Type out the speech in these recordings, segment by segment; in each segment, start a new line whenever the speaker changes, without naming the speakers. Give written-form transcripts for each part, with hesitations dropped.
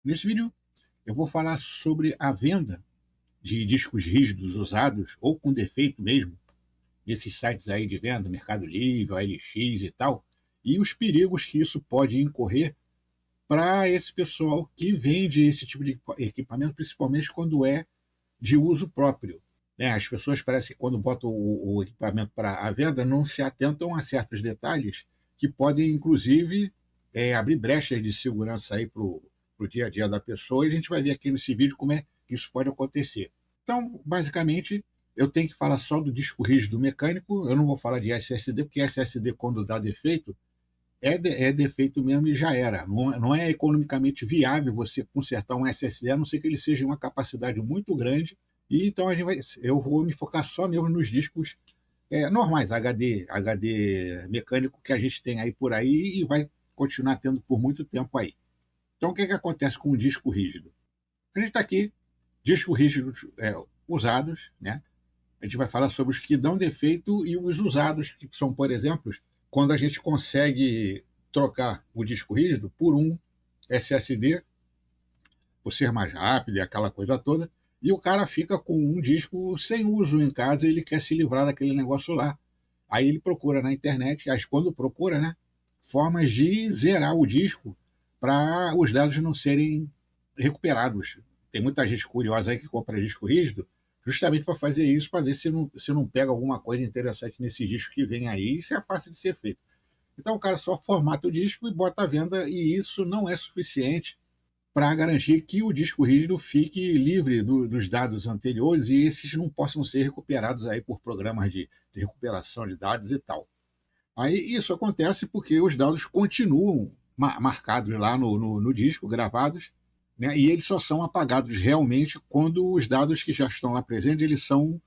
Nesse vídeo, eu vou falar sobre a venda de discos rígidos usados ou com defeito mesmo, nesses sites aí de venda, Mercado Livre, OLX e tal, e os perigos que isso pode incorrer para esse pessoal que vende esse tipo de equipamento, principalmente quando é de uso próprio. Né? As pessoas parecem que quando botam o equipamento para a venda não se atentam a certos detalhes que podem, inclusive, abrir brechas de segurança aí para o dia a dia da pessoa, e a gente vai ver aqui nesse vídeo como é que isso pode acontecer. Então, basicamente, eu tenho que falar só do disco rígido mecânico, eu não vou falar de SSD, porque SSD, quando dá defeito, é defeito mesmo e já era. Não é economicamente viável você consertar um SSD, a não ser que ele seja uma capacidade muito grande. E então eu vou me focar só mesmo nos discos normais, HD mecânico que a gente tem aí por aí e vai continuar tendo por muito tempo aí. Então, o que acontece com um disco rígido? A gente está aqui, discos rígidos usados, né? A gente vai falar sobre os que dão defeito e os usados, que são, por exemplo, quando a gente consegue trocar o disco rígido por um SSD, por ser mais rápido e aquela coisa toda, e o cara fica com um disco sem uso em casa e ele quer se livrar daquele negócio lá. Aí ele procura na internet, quando procura, né, formas de zerar o disco para os dados não serem recuperados. Tem muita gente curiosa aí que compra disco rígido justamente para fazer isso, para ver se não pega alguma coisa interessante nesse disco que vem aí. Isso é fácil de ser feito. Então o cara só formata o disco e bota à venda, e isso não é suficiente para garantir que o disco rígido fique livre dos dados anteriores e esses não possam ser recuperados aí por programas de recuperação de dados e tal. Aí isso acontece porque os dados continuam marcados lá no disco, gravados, né, e eles só são apagados realmente quando os dados que já estão lá presentes eles são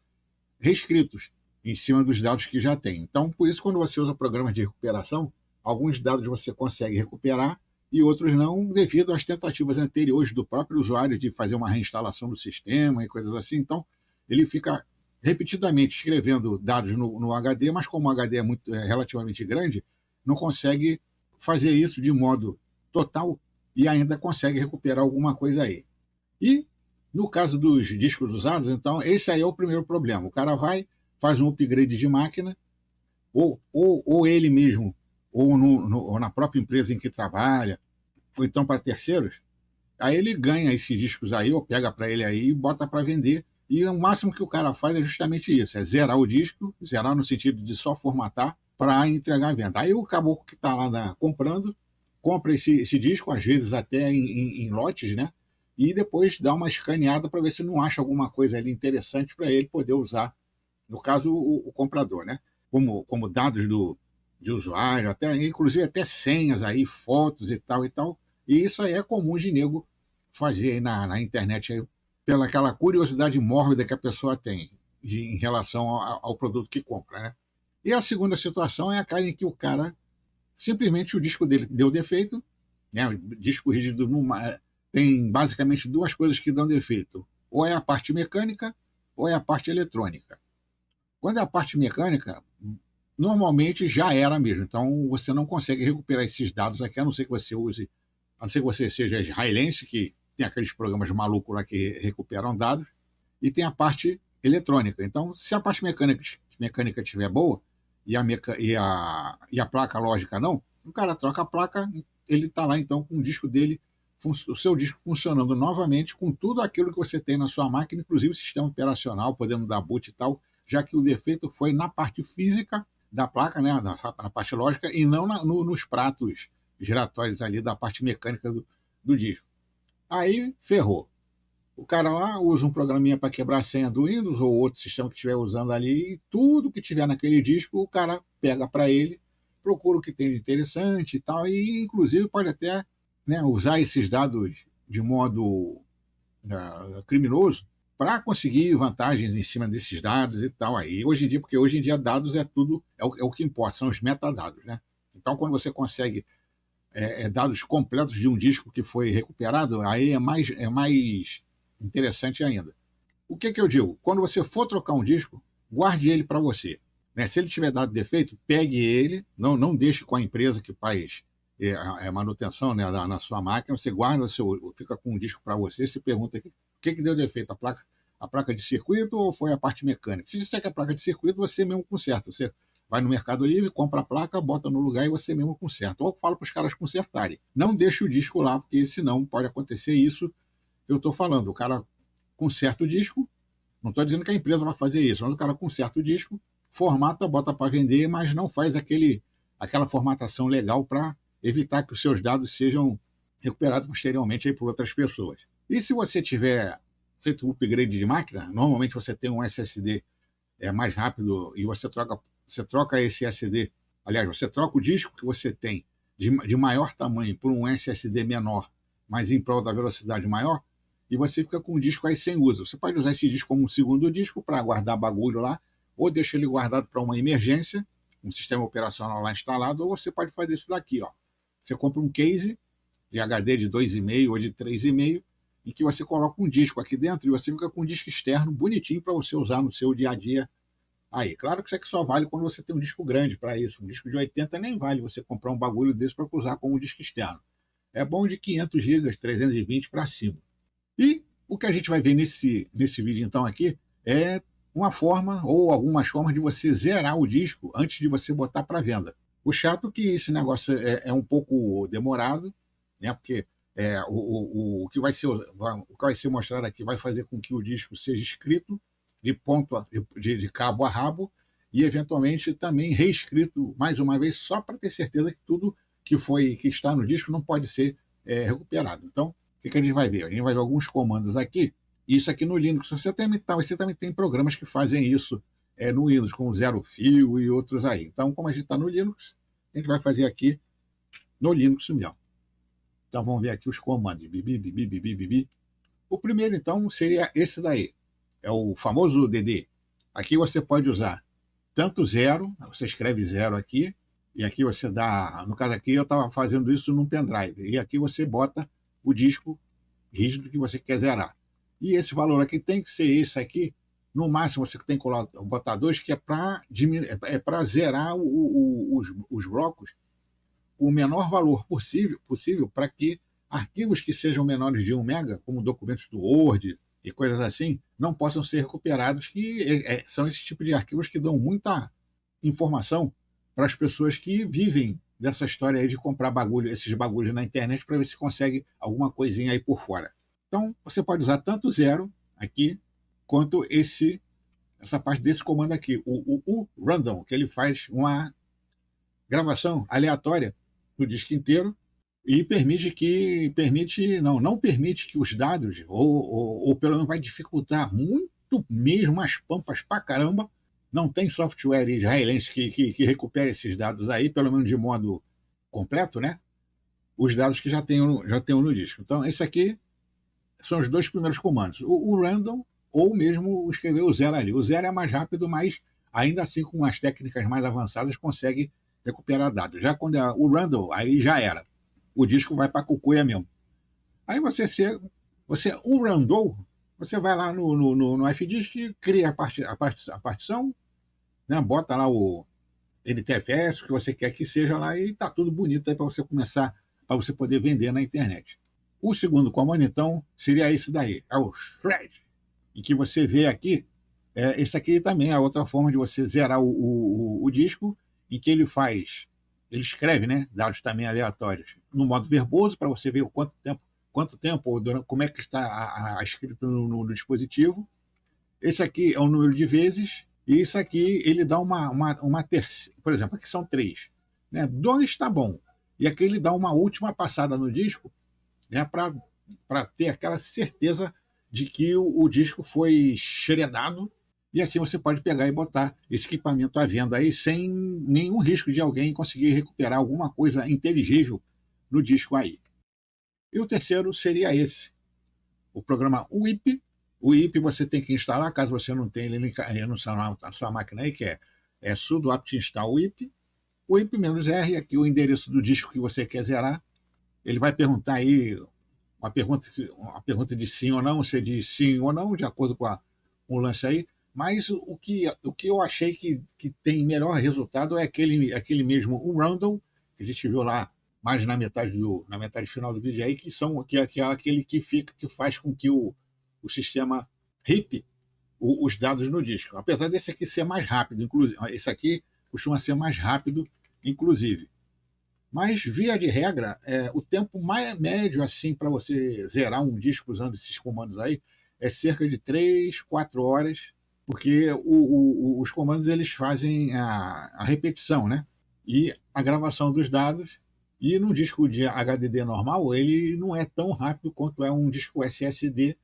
reescritos em cima dos dados que já tem. Então, por isso, quando você usa programas de recuperação, alguns dados você consegue recuperar e outros não, devido às tentativas anteriores do próprio usuário de fazer uma reinstalação do sistema e coisas assim. Então, ele fica repetidamente escrevendo dados no HD, mas como o HD é relativamente grande, não consegue fazer isso de modo total e ainda consegue recuperar alguma coisa aí. E no caso dos discos usados, então, esse aí é o primeiro problema. O cara vai, faz um upgrade de máquina, ou ele mesmo, ou na própria empresa em que trabalha, ou então para terceiros, aí ele ganha esses discos aí, ou pega para ele aí e bota para vender. E o máximo que o cara faz é justamente isso: é zerar o disco, zerar no sentido de só formatar para entregar à venda. Aí o caboclo que está lá comprando, compra esse disco, às vezes até em lotes, né? E depois dá uma escaneada para ver se não acha alguma coisa ali interessante para ele poder usar, no caso, o comprador, né? Como dados de usuário, até, inclusive até senhas aí, fotos e tal e tal. E isso aí é comum de nego fazer aí na internet aí, pela aquela curiosidade mórbida que a pessoa tem em relação ao produto que compra, né? E a segunda situação é aquela em que o cara simplesmente o disco dele deu defeito, né? O disco rígido tem basicamente duas coisas que dão defeito: ou é a parte mecânica ou é a parte eletrônica. Quando é a parte mecânica, normalmente já era mesmo. Então você não consegue recuperar esses dados aqui, a não ser que você use, a não ser que você seja israelense, que tem aqueles programas malucos lá que recuperam dados, e tem a parte eletrônica. Então, se a parte mecânica estiver boa e a placa lógica não, o cara troca a placa, ele está lá então com o disco dele, o seu disco funcionando novamente com tudo aquilo que você tem na sua máquina, inclusive o sistema operacional, podendo dar boot e tal, já que o defeito foi na parte física da placa, né, na parte lógica, e não nos pratos giratórios ali da parte mecânica do disco. Aí ferrou. O cara lá usa um programinha para quebrar a senha do Windows ou outro sistema que estiver usando ali, e tudo que tiver naquele disco, o cara pega para ele, procura o que tem de interessante e tal, e inclusive pode até, né, usar esses dados de modo criminoso para conseguir vantagens em cima desses dados e tal. Aí, hoje em dia, porque hoje em dia dados é tudo, é o que importa, são os metadados, né? Então, quando você consegue dados completos de um disco que foi recuperado, aí é mais interessante ainda. O que eu digo? Quando você for trocar um disco, guarde ele para você. Né? Se ele tiver dado defeito, pegue ele, não deixe com a empresa que faz manutenção, né, na sua máquina, você guarda, fica com um disco para você, se pergunta o que deu defeito, a placa de circuito ou foi a parte mecânica? Se disser que é a placa de circuito, você mesmo conserta. Você vai no Mercado Livre, compra a placa, bota no lugar e você mesmo conserta. Ou fala para os caras consertarem. Não deixe o disco lá, porque senão pode acontecer isso que eu estou falando. O cara conserta o disco, não estou dizendo que a empresa vai fazer isso, mas o cara conserta o disco, formata, bota para vender, mas não faz aquela formatação legal para evitar que os seus dados sejam recuperados posteriormente aí por outras pessoas. E se você tiver feito o upgrade de máquina, normalmente você tem um SSD mais rápido e você troca esse SSD, aliás, você troca o disco que você tem de maior tamanho por um SSD menor, mas em prol da velocidade maior, e você fica com o disco aí sem uso. Você pode usar esse disco como um segundo disco para guardar bagulho lá, ou deixa ele guardado para uma emergência, um sistema operacional lá instalado, ou você pode fazer isso daqui, ó. Você compra um case de HD de 2,5 ou de 3,5, em que você coloca um disco aqui dentro e você fica com um disco externo bonitinho para você usar no seu dia a dia. Aí, claro que isso aqui só vale quando você tem um disco grande para isso. Um disco de 80 nem vale você comprar um bagulho desse para usar como um disco externo. É bom de 500 GB, 320 para cima. E o que a gente vai ver nesse vídeo, então, aqui, é uma forma ou algumas formas de você zerar o disco antes de você botar para venda. O chato é que esse negócio é um pouco demorado, né? Porque o que vai ser mostrado aqui vai fazer com que o disco seja escrito de cabo a rabo e, eventualmente, também reescrito mais uma vez, só para ter certeza que tudo que está no disco não pode ser recuperado. Então, o que a gente vai ver? A gente vai ver alguns comandos aqui. Isso aqui no Linux. Você também tem programas que fazem isso no Windows, como Zero Fio e outros aí. Então, como a gente está no Linux, a gente vai fazer aqui no Linux mesmo. Então, vamos ver aqui os comandos. Bibi, bibi, bibi, bibi. O primeiro, então, seria esse daí. É o famoso DD. Aqui você pode usar tanto zero, você escreve zero aqui, e aqui você dá, no caso aqui eu estava fazendo isso num pendrive, e aqui você bota o disco rígido que você quer zerar. E esse valor aqui tem que ser esse aqui, no máximo você tem que botar 2, que é para zerar os blocos com o menor valor possível para que arquivos que sejam menores de 1 mega, como documentos do Word e coisas assim, não possam ser recuperados, que são esse tipo de arquivos que dão muita informação para as pessoas que vivem dessa história aí de comprar esses bagulhos na internet para ver se consegue alguma coisinha aí por fora. Então, você pode usar tanto zero aqui, quanto essa parte desse comando aqui, o random, que ele faz uma gravação aleatória do disco inteiro e não permite que os dados, ou pelo menos vai dificultar muito mesmo as pampas pra caramba. Não tem software israelense que recupere esses dados aí, pelo menos de modo completo, né? Os dados que já tenham no disco. Então, esse aqui são os 2 primeiros comandos. O random, ou mesmo escrever o zero ali. O zero é mais rápido, mas ainda assim, com as técnicas mais avançadas, consegue recuperar dados. Já quando é o random, aí já era. O disco vai para a cucuia mesmo. Aí você unrandou, você vai lá no FDisk e cria a partição, né? Bota lá o NTFS, o que você quer que seja lá, e tá tudo bonito aí para você começar, para você poder vender na internet. O segundo comando, então, seria esse daí, é o shred, e que você vê aqui, esse aqui também é outra forma de você zerar o disco, em que ele escreve, né, dados também aleatórios, no modo verboso, para você ver quanto tempo, ou como é que está a escrita no dispositivo. Esse aqui é o número de vezes, e isso aqui ele dá uma terceira, por exemplo, aqui são 3. Né? 2 está bom. E aqui ele dá uma última passada no disco, né, para ter aquela certeza de que o disco foi shredado, e assim você pode pegar e botar esse equipamento à venda aí sem nenhum risco de alguém conseguir recuperar alguma coisa inteligível no disco aí. E o terceiro seria esse, o programa WIP. O WIP você tem que instalar, caso você não tenha ele na sua máquina aí, que é sudo apt install WIP. O WIP-R, aqui o endereço do disco que você quer zerar. Ele vai perguntar aí uma pergunta de sim ou não, se diz sim ou não, de acordo com o lance aí. Mas o que eu achei que tem melhor resultado é aquele mesmo, o random, que a gente viu lá mais na metade final do vídeo aí, que é aquele que faz com que o sistema ripe os dados no disco. Apesar desse aqui ser mais rápido, inclusive, esse aqui costuma ser mais rápido, inclusive. Mas, via de regra, o tempo mais médio assim para você zerar um disco usando esses comandos aí é cerca de 3, 4 horas, porque os comandos eles fazem a repetição, né? E a gravação dos dados. E no disco de HDD normal, ele não é tão rápido quanto é um disco SSD,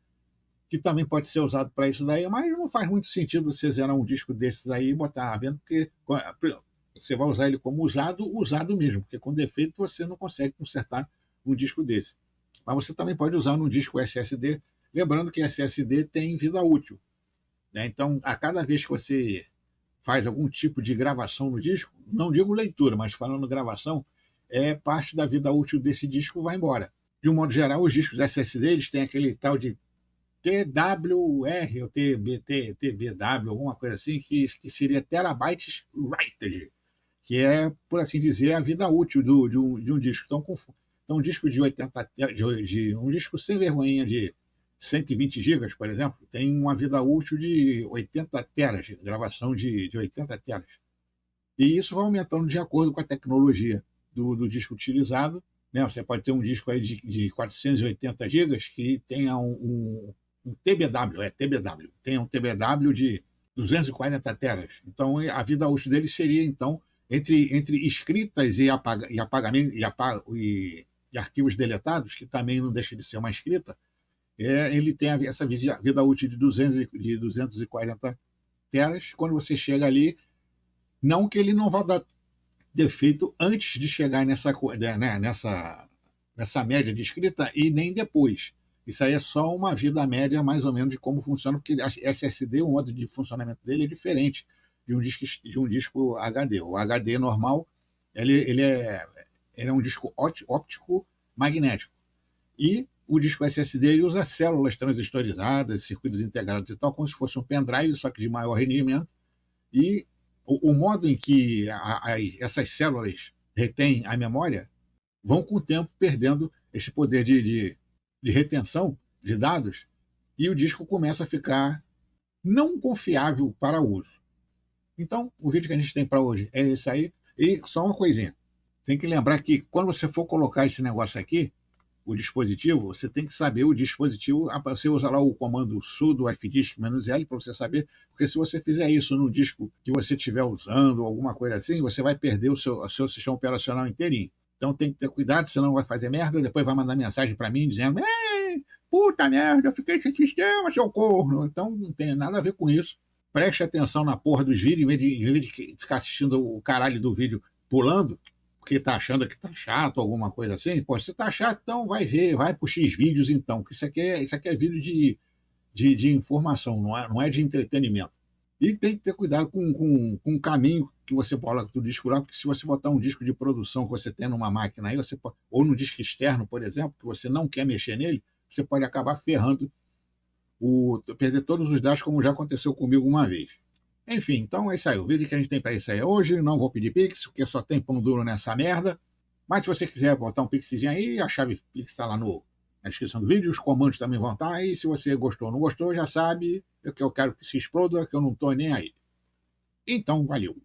que também pode ser usado para isso daí, mas não faz muito sentido você zerar um disco desses aí e botar à venda, porque você vai usar ele como usado mesmo, porque com defeito você não consegue consertar um disco desse. Mas você também pode usar num disco SSD, lembrando que SSD tem vida útil, né? Então, a cada vez que você faz algum tipo de gravação no disco, não digo leitura, mas falando gravação, parte da vida útil desse disco vai embora. De um modo geral, os discos SSD eles têm aquele tal de TWR ou TBW, alguma coisa assim, que seria Terabytes Writer, que é, por assim dizer, a vida útil de um disco. Então, um disco de 80, um disco sem vergonhinha de 120 gigas, por exemplo, tem uma vida útil de 80 teras, gravação de 80 teras. E isso vai aumentando de acordo com a tecnologia do disco utilizado, né? Você pode ter um disco aí de 480 gigas que tenha um TBW, tem um TBW de 240 teras. Então, a vida útil dele seria, então, entre escritas e apagamento e arquivos deletados, que também não deixa de ser uma escrita, ele tem essa vida útil de 240 teras. Quando você chega ali, não que ele não vá dar defeito antes de chegar nessa média de escrita e nem depois. Isso aí é só uma vida média, mais ou menos, de como funciona, porque SSD, o modo de funcionamento dele é diferente de um disco HD. O HD normal, ele é um disco óptico magnético. E o disco SSD ele usa células transistorizadas, circuitos integrados e tal, como se fosse um pendrive, só que de maior rendimento. E o modo em que essas células retêm a memória vão, com o tempo, perdendo esse poder de retenção de dados, e o disco começa a ficar não confiável para uso. Então, o vídeo que a gente tem para hoje é esse aí. E só uma coisinha, tem que lembrar que quando você for colocar esse negócio aqui, o dispositivo, você tem que saber o dispositivo, você usa lá o comando sudo fdisk-l para você saber, porque se você fizer isso num disco que você estiver usando, alguma coisa assim, você vai perder o seu sistema operacional inteirinho. Então tem que ter cuidado, senão vai fazer merda, depois vai mandar mensagem para mim dizendo: ei, puta merda, eu fiquei sem sistema, seu corno. Então não tem nada a ver com isso. Preste atenção na porra dos vídeos, em vez de ficar assistindo o caralho do vídeo pulando, porque tá achando que tá chato, alguma coisa assim. Pô, se tá chato, então vai ver, vai pro X vídeos então, que isso aqui é vídeo de informação, não é de entretenimento. E tem que ter cuidado com o caminho que você coloca do disco lá, porque se você botar um disco de produção que você tem numa máquina aí, ou num disco externo, por exemplo, que você não quer mexer nele, você pode acabar ferrando, perder todos os dados, como já aconteceu comigo uma vez. Enfim, então é isso aí. O vídeo que a gente tem para isso aí hoje. Não vou pedir Pix, porque só tem pão duro nessa merda. Mas se você quiser botar um Pixzinho aí, a chave Pix está lá na descrição do vídeo. Os comandos também vão estar. E se você gostou ou não gostou, já sabe que eu quero que se exploda, que eu não estou nem aí. Então, valeu.